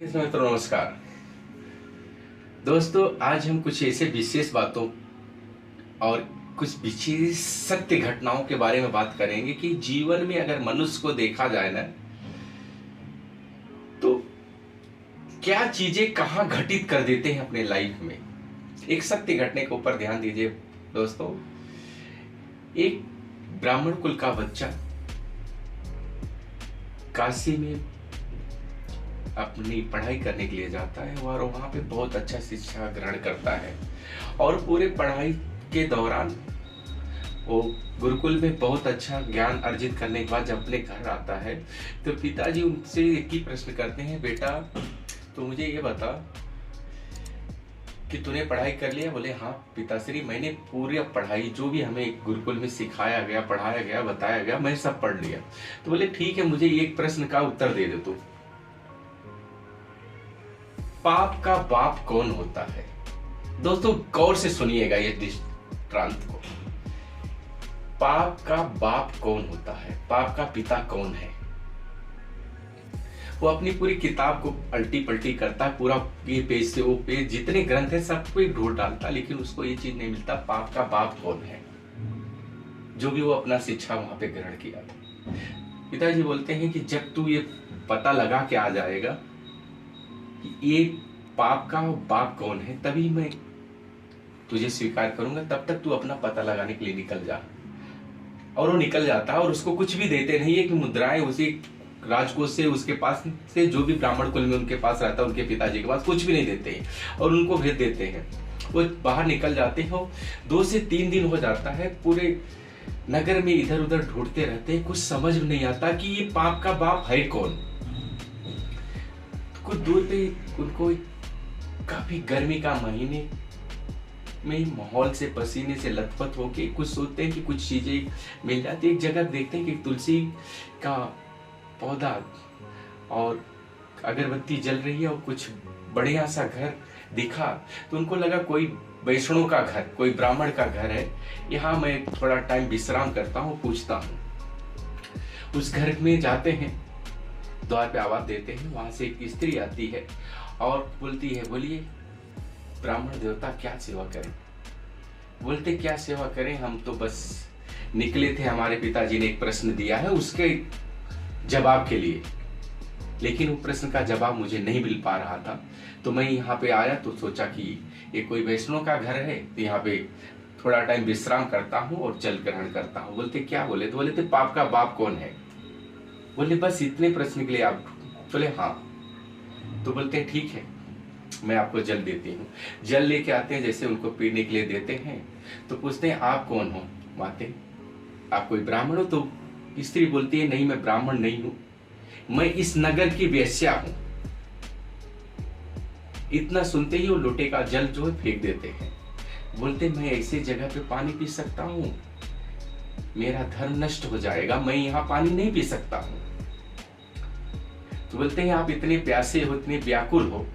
मित्रों नमस्कार। दोस्तों, आज हम कुछ ऐसे विशेष बातों और कुछ विशेष सत्य घटनाओं के बारे में बात करेंगे कि जीवन में अगर मनुष्य को देखा जाए ना, तो क्या चीजें कहां घटित कर देते हैं अपने लाइफ में। एक सत्य घटने के ऊपर ध्यान दीजिए दोस्तों। एक ब्राह्मण कुल का बच्चा काशी में अपनी पढ़ाई करने के लिए जाता है और वहां पे बहुत अच्छा शिक्षा ग्रहण करता है। और पूरे पढ़ाई के दौरान वो गुरुकुल में बहुत अच्छा ज्ञान अर्जित करने के बाद जब अपने घर आता है तो पिताजी उनसे एक ही प्रश्न करते हैं, बेटा तो मुझे ये बता कि तूने पढ़ाई कर लिया। बोले हाँ पिताश्री, मैंने पूरी पढ़ाई जो भी हमें गुरुकुल में सिखाया गया, पढ़ाया गया, बताया गया, मैं सब पढ़ लिया। तो बोले ठीक है, मुझे एक प्रश्न का उत्तर दे दे तू, पाप का बाप कौन होता है। दोस्तों गौर से सुनिएगा ये दृष्टांत को। पाप का बाप कौन होता है, पाप का पिता कौन है। वो अपनी पूरी किताब को अल्टी पल्टी करता, पूरा ये पेज से वो पेज, जितने ग्रंथ है सबको एक ढूंढ डालता, लेकिन उसको ये चीज नहीं मिलता, पाप का बाप कौन है, जो भी वो अपना शिक्षा वहां पे ग्रहण किया। पिताजी बोलते हैं कि जब तू ये पता लगा के आ जाएगा कि ये पाप का बाप कौन है, तभी मैं तुझे स्वीकार करूंगा, तब तक तू अपना पता लगाने के लिए निकल जा। और वो निकल जाता है और उसको कुछ भी देते नहीं है कि मुद्राएं उसी राजकोष से, उसके पास से, जो भी ब्राह्मण कुल में उनके पास रहता है, उनके पिताजी के पास कुछ भी नहीं देते हैं और उनको भेज देते हैं। वो बाहर निकल जाते हैं। 2 से 3 दिन हो जाता है, पूरे नगर में इधर उधर ढूंढते रहते हैं, कुछ समझ में नहीं आता कि ये पाप का बाप है कौन। कुछ दूर पे उनको काफी गर्मी का महीने में माहौल से पसीने से लथपथ होके कुछ सोचते हैं कि कुछ चीजें मिल जाती। एक जगह देखते हैं कि तुलसी का पौधा और अगरबत्ती जल रही है और कुछ बढ़िया सा घर दिखा, तो उनको लगा कोई वैष्णव का घर, कोई ब्राह्मण का घर है, यहाँ मैं थोड़ा टाइम विश्राम करता हूँ, पूछता हूँ। उस घर में जाते हैं, द्वार पे आवाज देते हैं, वहां से एक स्त्री आती है और बोलती है, बोलिए ब्राह्मण देवता क्या सेवा करें। बोलते क्या सेवा करें, हम तो बस निकले थे, हमारे पिताजी ने एक प्रश्न दिया है उसके जवाब के लिए, लेकिन वो प्रश्न का जवाब मुझे नहीं मिल पा रहा था, तो मैं यहाँ पे आया तो सोचा कि ये कोई वैष्णव का घर है, तो यहाँ पे थोड़ा टाइम विश्राम करता हूँ और जल ग्रहण करता हूँ। बोलते क्या बोले, तो बोले थे पाप का बाप कौन है। बोले बस इतने प्रश्न के लिए आप। बोले हाँ। तो बोलते हैं ठीक है, मैं आपको जल देती हूँ। जल लेके आते हैं, जैसे उनको पीने के लिए देते हैं तो पूछते हैं आप कौन हो माते, आप कोई ब्राह्मण हो। तो स्त्री बोलती है नहीं मैं ब्राह्मण नहीं हूं, मैं इस नगर की वेश्या हूं। इतना सुनते ही वो लोटे का जल जो है फेंक देते हैं। बोलते मैं ऐसे जगह पे पानी पी सकता हूं, मेरा धर्म नष्ट हो जाएगा, मैं यहाँ पानी नहीं पी सकता हूं। तो बोलते हैं आप इतने प्यासे हो, इतने व्याकुल हो,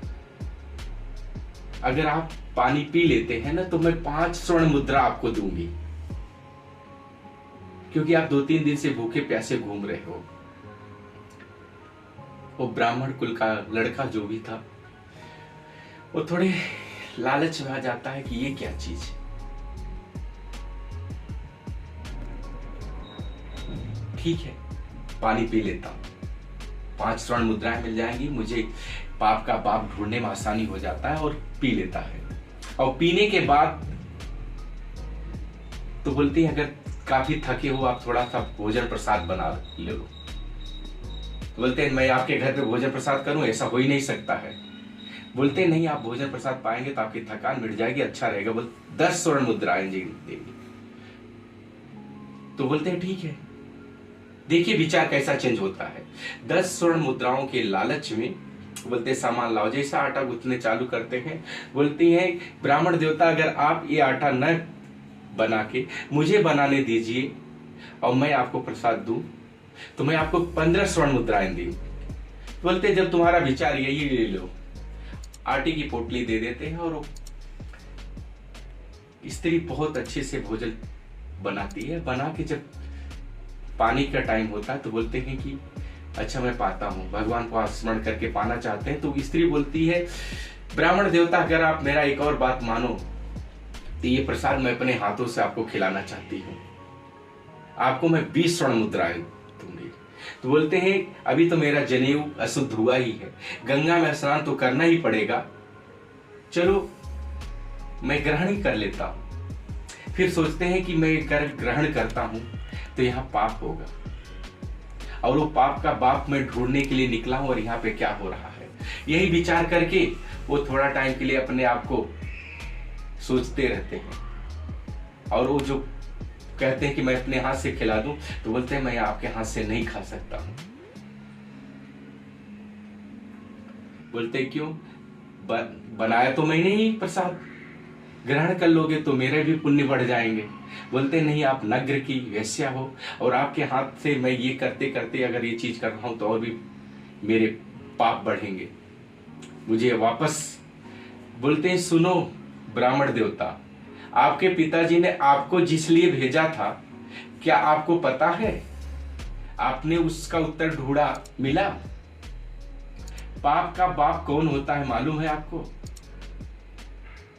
अगर आप पानी पी लेते हैं ना तो मैं 5 स्वर्ण मुद्रा आपको दूंगी, क्योंकि आप 2-3 दिन से भूखे प्यासे घूम रहे हो। वो ब्राह्मण कुल का लड़का जो भी था वो थोड़े लालच में आ जाता है कि ये क्या चीज है। ठीक है पानी पी लेता हूं, 5 स्वर्ण मुद्राएं मिल जाएंगी, मुझे पाप का बाप ढूंढने में आसानी हो जाता है, और पी लेता है। और पीने के बाद तो बोलती है अगर काफी थके हो आप थोड़ा सा भोजन प्रसाद बना ले लो। तो बोलते हैं मैं आपके घर पे भोजन प्रसाद करूं, ऐसा हो ही नहीं सकता है। बोलते हैं नहीं आप भोजन प्रसाद पाएंगे तो आपकी थकान मिट जाएगी, अच्छा रहेगा। बोल 10 स्वर्ण मुद्राएं जी देंगे। तो बोलते हैं ठीक है। देखिए विचार कैसा चेंज होता है। 10 स्वर्ण मुद्राओं के लालच में बोलते सामान लाओ, जैसा आटा गूंथने चालू करते हैं। बोलती हैं ब्राह्मण देवता अगर आप ये आटा न बना के मुझे बनाने दीजिए और मैं आपको प्रसाद दूं तो मैं आपको 15 स्वर्ण मुद्राएं दी। बोलते जब तुम्हारा विचार यही ले लो। आटे की पोटली दे देते हैं और स्त्री बहुत अच्छे से भोजन बनाती है। बना के जब पानी का टाइम होता है तो बोलते हैं कि अच्छा मैं पाता हूँ, भगवान को स्मरण करके पाना चाहते हैं। तो स्त्री बोलती है, ब्राह्मण देवता अगर आप मेरा एक और बात मानो तो ये प्रसाद मैं अपने हाथों से आपको खिलाना चाहती हूँ, आपको मैं 20 स्वर्ण मुद्राएं दूंगी। तो बोलते हैं अभी तो मेरा जनेऊ अशुद्ध हुआ ही है, गंगा में स्नान तो करना ही पड़ेगा, चलो मैं ग्रहण ही कर लेता हूं। फिर सोचते हैं कि मैं ग्रहण करता हूं तो यहाँ पाप होगा, और वो पाप का बाप मैं ढूंढने के लिए निकला हूं और यहाँ पे क्या हो रहा है, यही विचार करके वो थोड़ा टाइम के लिए अपने आप को सोचते रहते हैं। और वो जो कहते हैं कि मैं अपने हाथ से खिला दूं, तो बोलते हैं मैं आपके हाथ से नहीं खा सकता हूं। बोलते क्यों? बनाया तो मैंने ही प्रसाद, ग्रहण कर लोगे तो मेरे भी पुण्य बढ़ जाएंगे। बोलते नहीं, आप नग्र की वैश्या हो और आपके हाथ से मैं ये करते करते अगर ये चीज कर रहा हूं तो और भी मेरे पाप बढ़ेंगे, मुझे वापस। बोलते हैं सुनो ब्राह्मण देवता, आपके पिताजी ने आपको जिस लिए भेजा था, क्या आपको पता है? आपने उसका उत्तर ढूंढा, मिला? पाप का बाप कौन होता है मालूम है आपको?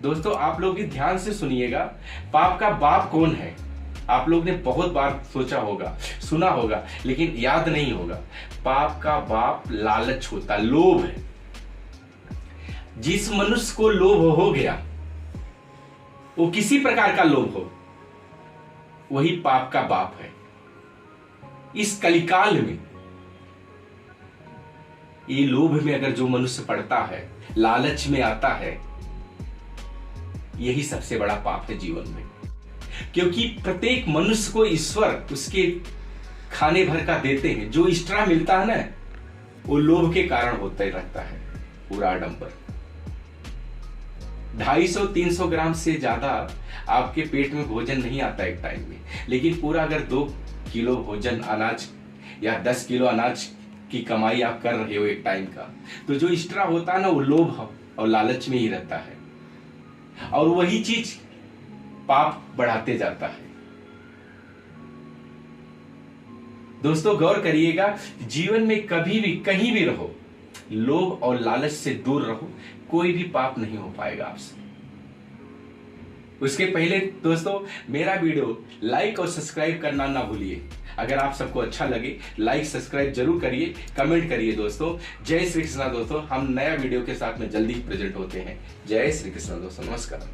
दोस्तों आप लोग भी ध्यान से सुनिएगा, पाप का बाप कौन है? आप लोग ने बहुत बार सोचा होगा, सुना होगा, लेकिन याद नहीं होगा। पाप का बाप लालच होता, लोभ है। जिस मनुष्य को लोभ हो गया, वो किसी प्रकार का लोभ हो, वही पाप का बाप है। इस कलिकाल में ये लोभ में अगर जो मनुष्य पड़ता है, लालच में आता है, यही सबसे बड़ा पाप है जीवन में। क्योंकि प्रत्येक मनुष्य को ईश्वर उसके खाने भर का देते हैं, जो एक्स्ट्रा मिलता है ना, वो लोभ के कारण होते रहता है पूरा आडंबर। 250-300 ग्राम से ज्यादा आपके पेट में भोजन नहीं आता एक टाइम में, लेकिन पूरा अगर 2 किलो भोजन अनाज या 10 किलो अनाज की कमाई आप कर रहे हो एक टाइम का, तो जो एक्स्ट्रा होता है ना, वो लोभ और लालच में ही रहता है, और वही चीज पाप बढ़ाते जाता है। दोस्तों गौर करिएगा, जीवन में कभी भी कहीं भी रहो, लोभ और लालच से दूर रहो, कोई भी पाप नहीं हो पाएगा आपसे। उसके पहले दोस्तों मेरा वीडियो लाइक और सब्सक्राइब करना ना भूलिए। अगर आप सबको अच्छा लगे, लाइक सब्सक्राइब जरूर करिए, कमेंट करिए। दोस्तों जय श्री कृष्णा। दोस्तों हम नया वीडियो के साथ में जल्दी प्रेजेंट होते हैं। जय श्री कृष्णा दोस्तों, नमस्कार।